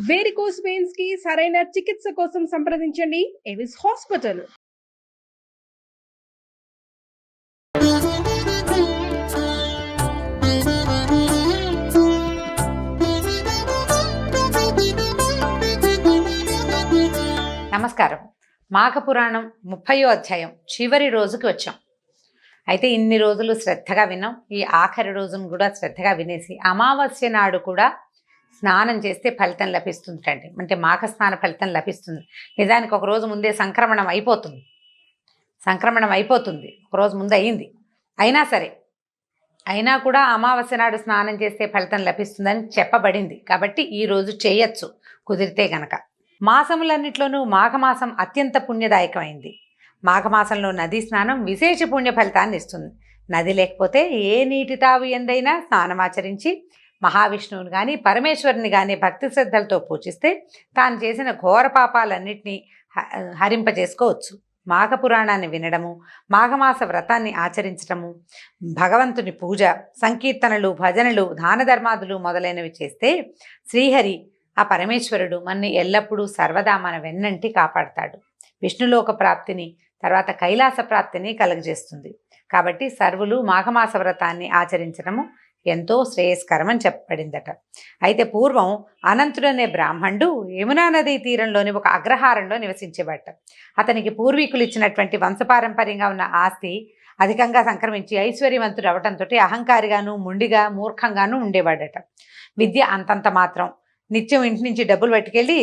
Varicose veins కి సరైన చికిత్స కోసం సంప్రదించండి ఎవిస్ హాస్పిటల్. నమస్కారం. మాఘపురాణం 30వ అధ్యాయం చివరి రోజుకి వచ్చాం. అయితే ఇన్ని రోజులు శ్రద్ధగా విన్నాం. ఈ ఆఖరి రోజును కూడా శ్రద్ధగా వినేసి అమావాస్య నాడు కూడా స్నానం చేస్తే ఫలితం లభిస్తుందండి. అంటే మాఘ స్నాన ఫలితం లభిస్తుంది. నిజానికి ఒక రోజు ముందే సంక్రమణం అయిపోతుంది. ఒకరోజు ముందు అయింది. అయినా కూడా అమావాస్య నాడు స్నానం చేస్తే ఫలితం లభిస్తుందని చెప్పబడింది. కాబట్టి ఈరోజు చేయొచ్చు కుదిరితే గనక. మాసములన్నిట్లోనూ మాఘమాసం అత్యంత పుణ్యదాయకమైంది. మాఘమాసంలో నదీ స్నానం విశేష పుణ్య ఫలితాన్ని ఇస్తుంది. నది లేకపోతే ఏ నీటి తావు ఎందైనా స్నానమాచరించి మహావిష్ణువుని కానీ పరమేశ్వరుని కానీ భక్తి శ్రద్ధలతో పూజిస్తే తాను చేసిన ఘోర పాపాలన్నింటినీ హరింపజేసుకోవచ్చు. మాఘపురాణాన్ని వినడము, మాఘమాస వ్రతాన్ని ఆచరించడము, భగవంతుని పూజ, సంకీర్తనలు, భజనలు, దాన ధర్మాదులు మొదలైనవి చేస్తే శ్రీహరి ఆ పరమేశ్వరుడు మనని ఎల్లప్పుడూ సర్వదా మన వెన్నంటి కాపాడతాడు. విష్ణులోక ప్రాప్తిని, తర్వాత కైలాస ప్రాప్తిని కలుగజేస్తుంది. కాబట్టి సర్వులు మాఘమాస వ్రతాన్ని ఆచరించడము ఎంతో శ్రేయస్కరమని చెప్పబడిందట. అయితే పూర్వం అనంతుడనే బ్రాహ్మణుడు యమునా నదీ తీరంలోని ఒక అగ్రహారంలో నివసించేవాట. అతనికి పూర్వీకులు ఇచ్చినటువంటి వంశపారంపర్యంగా ఉన్న ఆస్తి అధికంగా సంక్రమించి ఐశ్వర్యవంతుడు అవటంతో అహంకారిగాను, మొండిగా, మూర్ఖంగాను ఉండేవాడట. విద్య అంతంత మాత్రం. నిత్యం ఇంటి నుంచి డబ్బులు పట్టుకెళ్ళి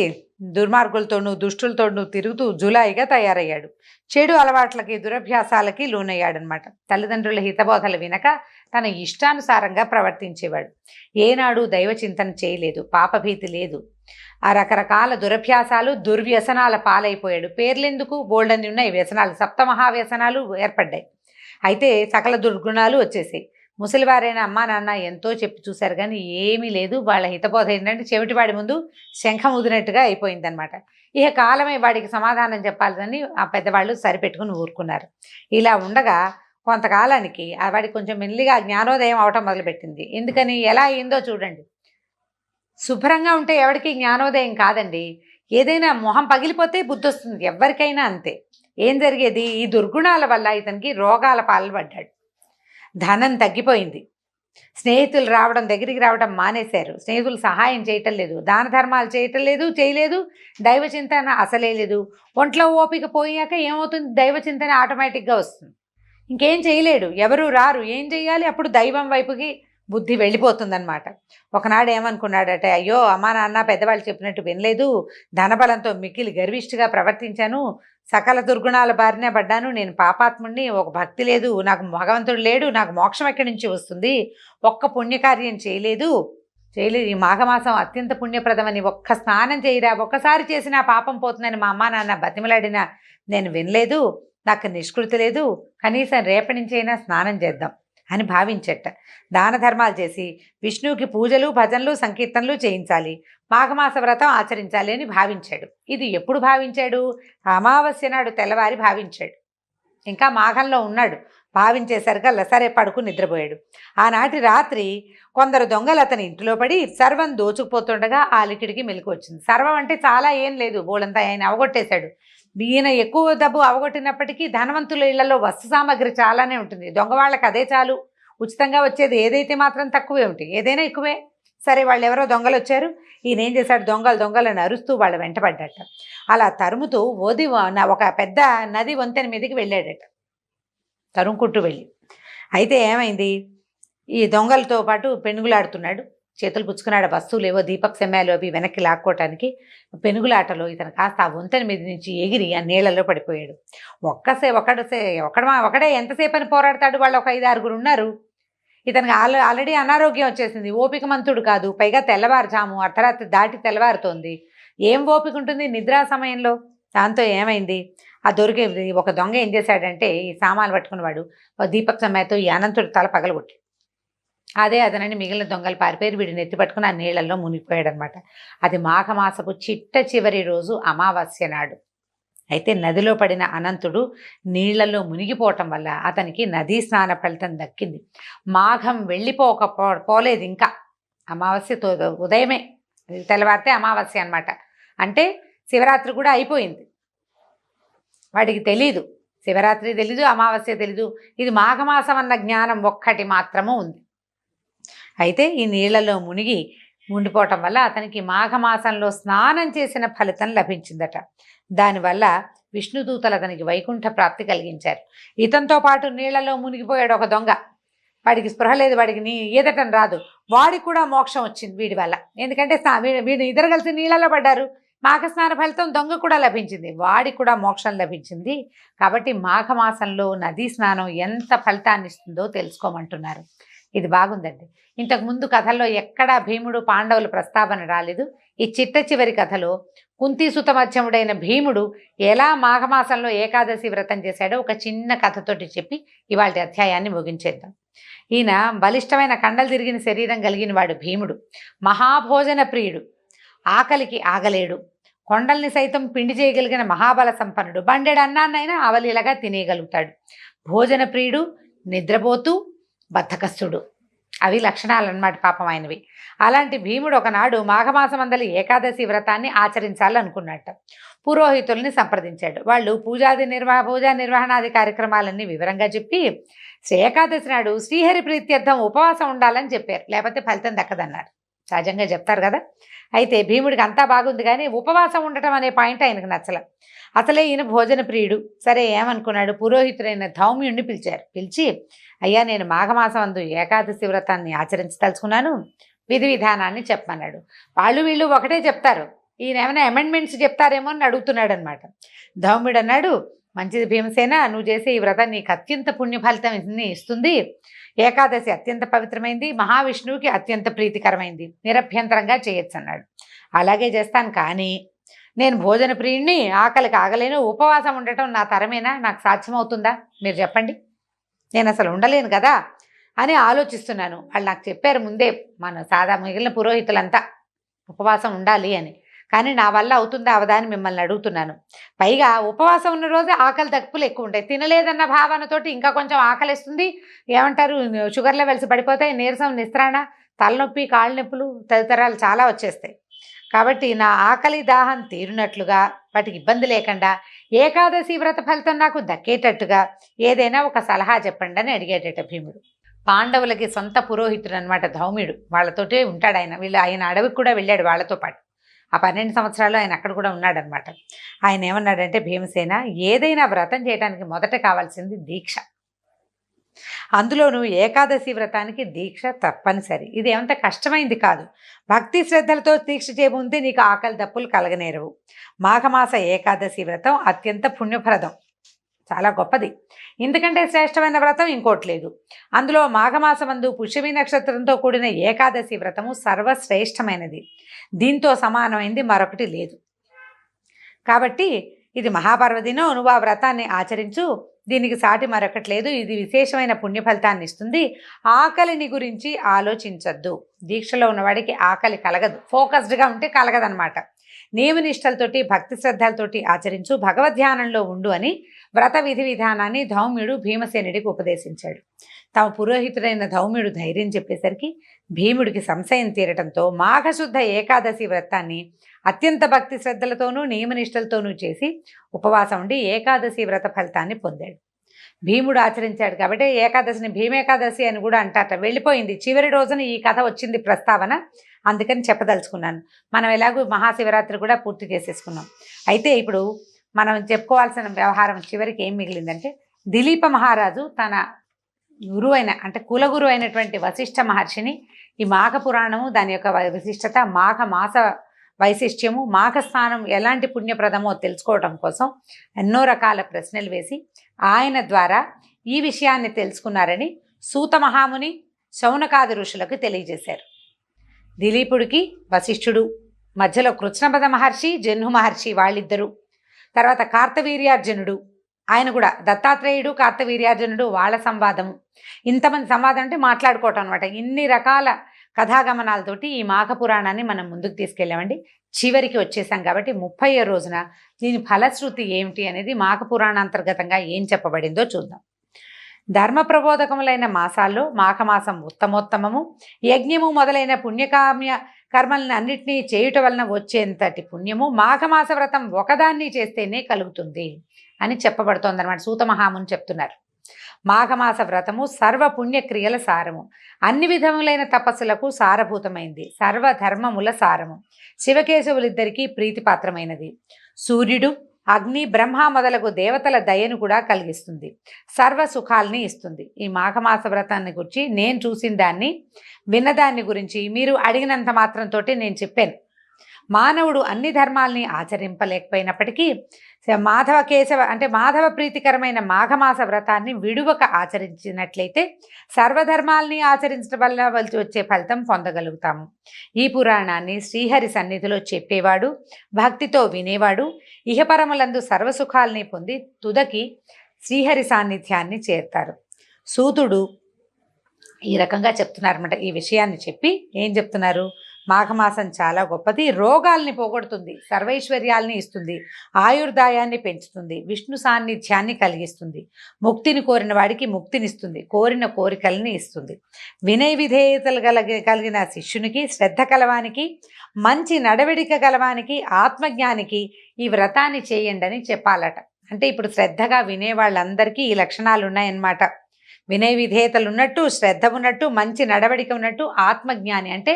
దుర్మార్గులతోనూ దుష్టులతోనూ తిరుగుతూ జులాయిగా తయారయ్యాడు. చెడు అలవాట్లకి, దురభ్యాసాలకి లోనయ్యాడనమాట. తల్లిదండ్రుల హితబోధలు వినక తన ఇష్టానుసారంగా ప్రవర్తించేవాడు. ఏనాడు దైవ చింతన చేయలేదు, పాపభీతి లేదు. ఆ రకరకాల దురభ్యాసాలు, దుర్వ్యసనాల పాలైపోయాడు. పేర్లెందుకు, బోల్డని ఉన్నాయి వ్యసనాలు, సప్తమహావ్యసనాలు ఏర్పడ్డాయి. అయితే సకల దుర్గుణాలు వచ్చేసాయి. ముసలివారైన అమ్మా నాన్న ఎంతో చెప్పి చూశారు కానీ ఏమీ లేదు. వాళ్ళ హితబోధ ఏంటంటే చెవిటి వాడి ముందు శంఖం ఊదినట్టుగా అయిపోయిందనమాట. ఇక కాలమే వాడికి సమాధానం చెప్పాలని ఆ పెద్దవాళ్ళు సరిపెట్టుకుని ఊరుకున్నారు. ఇలా ఉండగా కొంతకాలానికి వాడికి కొంచెం మెల్లిగా జ్ఞానోదయం అవటం మొదలుపెట్టింది. ఎందుకని, ఎలా అయిందో చూడండి. శుభ్రంగా ఉంటే ఎవరికి జ్ఞానోదయం కాదండి. ఏదైనా మొహం పగిలిపోతే బుద్ధి వస్తుంది, ఎవరికైనా అంతే. ఏం జరిగేది, ఈ దుర్గుణాల వల్ల ఇతనికి రోగాల పాలు పడ్డాడు. ధనం తగ్గిపోయింది. స్నేహితులు దగ్గరికి రావడం మానేశారు. స్నేహితులు సహాయం చేయటం లేదు, దాన ధర్మాలు చేయలేదు, దైవ చింతన అసలే లేదు. ఒంట్లో ఓపిక పోయాక ఏమవుతుంది, దైవ చింతన ఆటోమేటిక్గా వస్తుంది. ఇంకేం చేయలేడు, ఎవరు రారు, ఏం చేయాలి, అప్పుడు దైవం వైపుకి బుద్ధి వెళ్ళిపోతుందన్నమాట. ఒకనాడు ఏమనుకున్నాడట, అయ్యో అమ్మా నాన్న పెద్దవాళ్ళు చెప్పినట్టు వినలేదు, ధనబలంతో మిక్కిలి గర్విష్ఠగా ప్రవర్తించాను, సకల దుర్గుణాల బారిన పడ్డాను, నేను పాపాత్ముడిని, ఒక భక్తి లేదు, నాకు భగవంతుడు లేడు, నాకు మోక్షం ఎక్కడి నుంచి వస్తుంది, ఒక్క పుణ్యకార్యం చేయలేదు. ఈ మాఘమాసం అత్యంత పుణ్యప్రదమని ఒక్క స్నానం చేయరా, ఒక్కసారి చేసిన పాపం పోతుందని మా అమ్మా నాన్న బతిమలాడినా నేను వినలేదు, నాకు నిష్కృతి లేదు, కనీసం రేపటి నుంచైనా స్నానం చేద్దాం అని భావించట. దాన ధర్మాలు చేసి విష్ణువుకి పూజలు, భజనలు, సంకీర్తనలు చేయించాలి, మాఘమాస వ్రతం ఆచరించాలి అని భావించాడు. ఇది ఎప్పుడు భావించాడు, అమావాస్య నాడు తెల్లవారి భావించాడు. ఇంకా మాఘంలో ఉన్నాడు. భావించేసరికల్లా సరే పడుకుని నిద్రపోయాడు. ఆనాటి రాత్రి కొందరు దొంగలు అతని ఇంటిలో పడి సర్వం దోచుకుపోతుండగా ఆ లికిడికి మెలకు వచ్చింది. సర్వం అంటే చాలా ఏం లేదు, బోళంతా ఆయన అవగొట్టేశాడు. ఈయన ఎక్కువ డబ్బు అవగొట్టినప్పటికీ ధనవంతుల ఇళ్లలో వస్తు సామాగ్రి చాలానే ఉంటుంది. దొంగ వాళ్ళకి అదే చాలు. ఉచితంగా వచ్చేది ఏదైతే మాత్రం తక్కువే ఉంటుంది, ఏదైనా ఎక్కువే. సరే వాళ్ళు ఎవరో దొంగలు వచ్చారు. ఈయన ఏం చేశాడు, దొంగలని అరుస్తూ వాళ్ళ వెంటబడ్డట. అలా తరుముతూ ఒక పెద్ద నది వంతెన మీదకి వెళ్ళాడట, తరుముకుంటూ వెళ్ళి. అయితే ఏమైంది, ఈ దొంగలతో పాటు పెనుగులాడుతున్నాడు. చేతులు పుచ్చుకున్నాడు. వస్తువులు ఏవో దీపక్ సెమ్యాలు అవి వెనక్కి లాక్కోవటానికి. పెనుగులాటలో ఇతను కాస్త ఆ వంతెన మీద నుంచి ఎగిరి ఆ నీళ్లలో పడిపోయాడు. ఒకడే ఎంతసేపు అని పోరాడతాడు, వాళ్ళు ఒక 5-6 ఉన్నారు. ఇతనికి ఆల్రెడీ అనారోగ్యం వచ్చేసింది, ఓపిక మంతుడు కాదు. పైగా తెల్లవారుజాము, అర్ధరాత్రి దాటి తెల్లవారుతోంది. ఏం ఓపిక ఉంటుంది నిద్రా సమయంలో. దాంతో ఏమైంది, ఆ దొరికేది ఒక దొంగ ఏం చేశాడంటే, ఈ సామాన్లు పట్టుకున్నవాడు దీపక్ సెమ్యాతో ఈ అనంతుడి తల పగలగొట్టి అదే అదనని మిగిలిన దొంగలు పారిపోయి వీడిని ఎత్తి పట్టుకుని ఆ నీళ్లలో మునిగిపోయాడు అనమాట. అది మాఘమాసపు చిట్ట చివరి రోజు అమావాస్య నాడు. అయితే నదిలో పడిన అనంతుడు నీళ్లలో మునిగిపోవటం వల్ల అతనికి నదీ స్నాన ఫలితం దక్కింది. మాఘం వెళ్ళిపోలేదు, ఇంకా అమావాస్య ఉదయమే తెల్లవారితే అమావాస్య అన్నమాట. అంటే శివరాత్రి కూడా అయిపోయింది. వాడికి తెలీదు, శివరాత్రి తెలీదు, అమావాస్య తెలీదు. ఇది మాఘమాసం అన్న జ్ఞానం ఒక్కటి మాత్రము ఉంది. అయితే ఈ నీళ్లలో ఉండిపోవటం వల్ల అతనికి మాఘమాసంలో స్నానం చేసిన ఫలితం లభించిందట. దానివల్ల విష్ణుదూతలు అతనికి వైకుంఠ ప్రాప్తి కలిగించారు. ఇతనితో పాటు నీళ్లలో మునిగిపోయాడు ఒక దొంగ. వాడికి స్పృహ లేదు, వాడికి ఈదటం రాదు. వాడికి కూడా మోక్షం వచ్చింది వీడి వల్ల. ఎందుకంటే వీడు ఇద్దరు కలిసి నీళ్ళలో పడ్డారు. మాఘస్నాన ఫలితం దొంగ కూడా లభించింది, వాడికి కూడా మోక్షం లభించింది. కాబట్టి మాఘమాసంలో నదీ స్నానం ఎంత ఫలితాన్ని ఇస్తుందో తెలుసుకోమంటున్నారు. ఇది బాగుందండి. ఇంతకుముందు కథల్లో ఎక్కడా భీముడు పాండవులు ప్రస్తావన రాలేదు. ఈ చిట్ట చివరి కథలో కుంతీసుత మధ్యముడైన భీముడు ఎలా మాఘమాసంలో ఏకాదశి వ్రతం చేశాడో ఒక చిన్న కథతోటి చెప్పి ఇవాళ అధ్యాయాన్ని ముగించేద్దాం. ఈయన బలిష్టమైన కండలు తిరిగిన శరీరం కలిగిన వాడు భీముడు. మహాభోజన ప్రియుడు, ఆకలికి ఆగలేడు. కొండల్ని సైతం పిండి చేయగలిగిన మహాబల సంపన్నుడు. బండెడు అన్నాన్నైనా అవలీలగా తినేయగలుగుతాడు. భోజన ప్రియుడు, నిద్రపోతూ బద్ధకస్తుడు. అవి లక్షణాలు అన్నమాట పాపం ఆయనవి. అలాంటి భీముడు ఒకనాడు మాఘమాసమందలి ఏకాదశి వ్రతాన్ని ఆచరించాలనుకున్నట్ట. పురోహితుల్ని సంప్రదించాడు. వాళ్ళు పూజా నిర్వహణాది కార్యక్రమాలన్నీ వివరంగా చెప్పి ఏకాదశి నాడు శ్రీహరి ప్రీత్యర్థం ఉపవాసం ఉండాలని చెప్పారు. లేకపోతే ఫలితం దక్కదన్నారు. సహజంగా చెప్తారు కదా. అయితే భీముడికి అంతా బాగుంది, కానీ ఉపవాసం ఉండటం అనే పాయింట్ ఆయనకు నచ్చల. అసలే ఈయన భోజన ప్రియుడు. సరే ఏమనుకున్నాడు, పురోహితుడైన ధౌమ్యుణ్ణి పిలిచి, అయ్యా నేను మాఘమాసం అందు ఏకాదశి వ్రతాన్ని ఆచరించదలుచుకున్నాను, విధి విధానాన్ని చెప్పమన్నాడు. వీళ్ళు ఒకటే చెప్తారు, ఈయన ఏమైనా అమెండ్మెంట్స్ చెప్తారేమో అని అడుగుతున్నాడు అనమాట. ధౌమ్యుడు అన్నాడు, మంచిది భీమసేన, నువ్వు చేసే ఈ వ్రతం నీకు అత్యంత పుణ్య ఫలితం ఇస్తుంది. ఏకాదశి అత్యంత పవిత్రమైంది, మహావిష్ణువుకి అత్యంత ప్రీతికరమైంది, నిరభ్యంతరంగా చేయొచ్చు అన్నాడు. అలాగే చేస్తాను, కానీ నేను భోజన ప్రియుణ్ణి, ఆకలికి ఆగలేను, ఉపవాసం ఉండటం నా తరమేనా, నాకు సాధ్యమవుతుందా మీరు చెప్పండి, నేను అసలు ఉండలేను కదా అని ఆలోచిస్తున్నాను. వాళ్ళు నాకు చెప్పారు ముందే, మన మిగిలిన పురోహితులంతా ఉపవాసం ఉండాలి అని. కానీ నా వల్ల అవుతుందా అవదా అని మిమ్మల్ని అడుగుతున్నాను. పైగా ఉపవాసం ఉన్న రోజు ఆకలి తక్కువలు ఎక్కువ ఉంటాయి. తినలేదన్న భావనతోటి ఇంకా కొంచెం ఆకలిస్తుంది, ఏమంటారు షుగర్ లెవెల్స్ పడిపోతాయి, నీరసం, నిస్త్రాణ, తలనొప్పి, కాళ్ళ నొప్పులు తదితరాలు చాలా వచ్చేస్తాయి. కాబట్టి నా ఆకలి దాహం తీరినట్లుగా, వాటికి ఇబ్బంది లేకుండా ఏకాదశి వ్రత ఫలితం నాకు దక్కేటట్టుగా ఏదైనా ఒక సలహా చెప్పండి అని అడిగేటట భీముడు. పాండవులకి సొంత పురోహితుడు అనమాట ధౌమ్యుడు. వాళ్ళతోటే ఉంటాడు ఆయన. ఆయన అడవికి కూడా వెళ్ళాడు వాళ్ళతో పాటు. ఆ 12 సంవత్సరాలు ఆయన అక్కడ కూడా ఉన్నాడనమాట. ఆయన ఏమన్నాడంటే, భీమసేన, ఏదైనా వ్రతం చేయడానికి మొదట కావాల్సింది దీక్ష. అందులోనూ ఏకాదశి వ్రతానికి దీక్ష తప్పనిసరి. ఇది ఏమంత కష్టమైంది కాదు. భక్తి శ్రద్ధలతో దీక్ష చేయబోతే నీకు ఆకలి దప్పులు కలగనేరవు. మాఘమాస ఏకాదశి వ్రతం అత్యంత పుణ్యప్రదం, చాలా గొప్పది. ఇంతకంటే శ్రేష్టమైన వ్రతం ఇంకోటి లేదు. అందులో మాఘమాసమందు పుష్యమి నక్షత్రంతో కూడిన ఏకాదశి వ్రతము సర్వశ్రేష్టమైనది. దీంతో సమానమైంది మరొకటి లేదు. కాబట్టి ఇది మహాపర్వదినం, నువ్వు ఆ వ్రతాన్ని ఆచరించు. దీనికి సాటి మరొకటి లేదు. ఇది విశేషమైన పుణ్య ఫలితాన్ని ఇస్తుంది. ఆకలిని గురించి ఆలోచించద్దు. దీక్షలో ఉన్నవాడికి ఆకలి కలగదు. ఫోకస్డ్గా ఉంటే కలగదనమాట. నియమనిష్టలతోటి భక్తి శ్రద్ధలతోటి ఆచరించు, భగవద్ధ్యానంలో ఉండు అని వ్రత విధి విధానాన్ని ధౌమ్యుడు భీమసేనుడికి ఉపదేశించాడు. తమ పురోహితుడైన ధౌమ్యుడు ధైర్యం చెప్పేసరికి భీముడికి సంశయం తీరటంతో మాఘశుద్ధ ఏకాదశి వ్రతాన్ని అత్యంత భక్తి శ్రద్ధలతోనూ నియమనిష్టలతోనూ చేసి ఉపవాసం ఉండి ఏకాదశి వ్రత ఫలితాన్ని పొందాడు. భీముడు ఆచరించాడు కాబట్టి ఏకాదశిని భీమేకాదశి అని కూడా అంటారట. వెళ్ళిపోయింది, చివరి రోజున ఈ కథ వచ్చింది ప్రస్తావన, అందుకని చెప్పదలుచుకున్నాను. మనం ఎలాగో మహాశివరాత్రి కూడా పూర్తి చేసేసుకున్నాం. అయితే ఇప్పుడు మనం చెప్పుకోవాల్సిన వ్యవహారం చివరికి ఏం మిగిలిందంటే, దిలీప మహారాజు తన గురువైన అంటే కులగురు అయినటువంటి వశిష్ఠ మహర్షిని ఈ మాఘ పురాణము, దాని యొక్క విశిష్టత, మాఘ మాస వైశిష్ట్యము, మాఘ స్నానం ఎలాంటి పుణ్యప్రదమో తెలుసుకోవడం కోసం ఎన్నో రకాల ప్రశ్నలు వేసి ఆయన ద్వారా ఈ విషయాన్ని తెలుసుకున్నారని సూత మహాముని శౌనకాది ఋషులకు తెలియజేశారు. దిలీపుడికి వశిష్ఠుడు, మధ్యలో కృష్ణపద మహర్షి, జహ్ను మహర్షి వాళ్ళిద్దరూ, తర్వాత కార్తవీర్యార్జునుడు, ఆయన కూడా దత్తాత్రేయుడు, కార్తవీర్యార్జునుడు, వాళ్ళ సంవాదము. ఇంతమంది సంవాదం అంటే మాట్లాడుకోవటం అనమాట. ఇన్ని రకాల కథాగమనాలతోటి ఈ మాఘ పురాణాన్ని మనం ముందుకు తీసుకెళ్ళామండి. చివరికి వచ్చేసాం కాబట్టి 30వ రోజున దీని ఫలశ్రుతి ఏమిటి అనేది మాఘ పురాణాంతర్గతంగా ఏం చెప్పబడిందో చూద్దాం. ధర్మ ప్రబోధకములైన మాసాల్లో మాఘమాసం ఉత్తమోత్తమము. యజ్ఞము మొదలైన పుణ్యకామ్య కర్మలను అన్నిటినీ చేయుట వలన వచ్చేంతటి పుణ్యము మాఘమాస వ్రతం ఒకదాన్ని చేస్తేనే కలుగుతుంది అని చెప్పబడుతోంది అనమాట. సూత మహాముని చెప్తున్నారు. మాఘమాస వ్రతము సర్వ పుణ్యక్రియల సారము, అన్ని విధములైన తపస్సులకు సారభూతమైంది, సర్వధర్మముల సారము, శివకేశవులిద్దరికీ ప్రీతిపాత్రమైనది. సూర్యుడు, అగ్ని, బ్రహ్మ మొదలగు దేవతల దయను కూడా కలిగిస్తుంది, సర్వ సుఖాల్ని ఇస్తుంది. ఈ మాఘమాస వ్రతాన్ని గురించి నేను చూసిన దాన్ని, విన్నదాన్ని గురించి మీరు అడిగినంత మాత్రంతో నేను చెప్పాను. మానవుడు అన్ని ధర్మాల్ని ఆచరింపలేకపోయినప్పటికీ మాధవ ప్రీతికరమైన మాఘమాస వ్రతాన్ని విడువక ఆచరించినట్లయితే సర్వధర్మాల్ని ఆచరించడం వల్ల వచ్చే ఫలితం పొందగలుగుతాము. ఈ పురాణాన్ని శ్రీహరి సన్నిధిలో చెప్పేవాడు, భక్తితో వినేవాడు ఇహపరములందు సర్వసుఖాల్ని పొంది తుదకి శ్రీహరి సాన్నిధ్యాన్ని చేరుతారు. సూతుడు ఈ రకంగా చెప్తున్నారన్నమాట. ఈ విషయాన్ని చెప్పి ఏం చెప్తున్నారు? మాఘమాసం చాలా గొప్పది, రోగాల్ని పోగొడుతుంది, సర్వైశ్వర్యాల్ని ఇస్తుంది, ఆయుర్దాయాన్ని పెంచుతుంది, విష్ణు సాన్నిధ్యాన్ని కలిగిస్తుంది, ముక్తిని కోరిన వాడికి ముక్తినిస్తుంది, కోరిన కోరికల్ని ఇస్తుంది. వినయ విధేయతలు కలిగిన శిష్యునికి, శ్రద్ధ కలవానికి, మంచి నడవడిక గలవానికి, ఆత్మజ్ఞానికి ఈ వ్రతాన్ని చేయండి అని చెప్పాలట. అంటే ఇప్పుడు శ్రద్ధగా వినే వాళ్ళందరికీ ఈ లక్షణాలు ఉన్నాయన్నమాట. వినయ విధేయతలు ఉన్నట్టు, శ్రద్ధ ఉన్నట్టు, మంచి నడవడిక ఉన్నట్టు, ఆత్మజ్ఞాని అంటే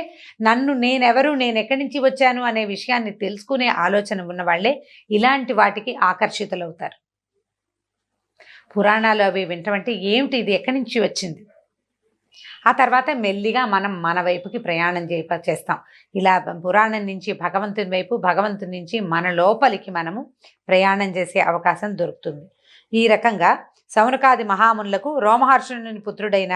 నేనెవరు, నేను ఎక్కడి నుంచి వచ్చాను అనే విషయాన్ని తెలుసుకునే ఆలోచన ఉన్న వాళ్ళే ఇలాంటి వాటికి ఆకర్షితులవుతారు. పురాణాలు అవి వింటమంటే ఏమిటి, ఇది ఎక్కడి నుంచి వచ్చింది? ఆ తర్వాత మెల్లిగా మనం మన వైపుకి ప్రయాణం చేస్తాం. ఇలా పురాణం నుంచి భగవంతుని వైపు, భగవంతుని నుంచి మన లోపలికి మనము ప్రయాణం చేసే అవకాశం దొరుకుతుంది. ఈ రకంగా సౌనకాది మహామునులకు రోమహర్షుని పుత్రుడైన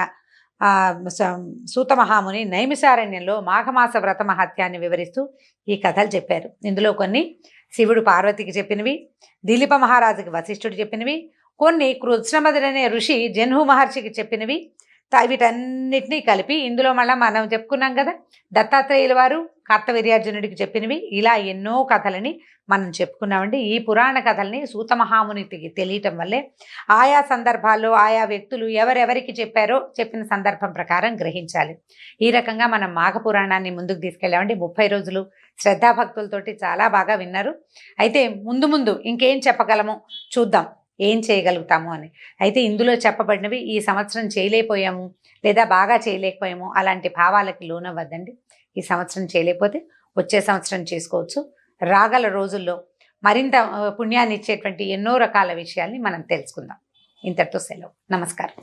సూత మహాముని నైమిషారణ్యంలో మాఘమాస వ్రత మహత్యాన్ని వివరిస్తూ ఈ కథలు చెప్పారు. ఇందులో కొన్ని శివుడు పార్వతికి చెప్పినవి, దిలీప మహారాజుకి వశిష్ఠుడు చెప్పినవి, కొన్ని కృష్ణమధుడు అనే ఋషి జన్హు మహర్షికి చెప్పినవి, వీటన్నిటినీ కలిపి ఇందులో మళ్ళీ మనం చెప్పుకున్నాం కదా, దత్తాత్రేయుల వారు కార్తవీర్యార్జునుడికి చెప్పినవి, ఇలా ఎన్నో కథలని మనం చెప్పుకున్నామండి. ఈ పురాణ కథల్ని సూత మహామునికి తెలియటం వల్లే ఆయా సందర్భాల్లో ఆయా వ్యక్తులు ఎవరెవరికి చెప్పారో చెప్పిన సందర్భం ప్రకారం గ్రహించాలి. ఈ రకంగా మనం మాఘ పురాణాన్ని ముందుకు తీసుకెళ్ళామండి. 30 రోజులు శ్రద్ధాభక్తులతోటి చాలా బాగా విన్నారు. అయితే ముందు ఇంకేం చెప్పగలమో చూద్దాం, ఏం చేయగలుగుతాము అని. అయితే ఇందులో చెప్పబడినవి ఈ సంవత్సరం చేయలేకపోయాము లేదా బాగా చేయలేకపోయాము అలాంటి భావాలకి లోనవ్వద్దండి. ఈ సంవత్సరం చేయలేకపోతే వచ్చే సంవత్సరం చేసుకోవచ్చు. రాగల రోజుల్లో మరింత పుణ్యాన్ని ఇచ్చేటువంటి ఎన్నో రకాల విషయాల్ని మనం తెలుసుకుందాం. ఇంతటితో సెలవు. నమస్కారం.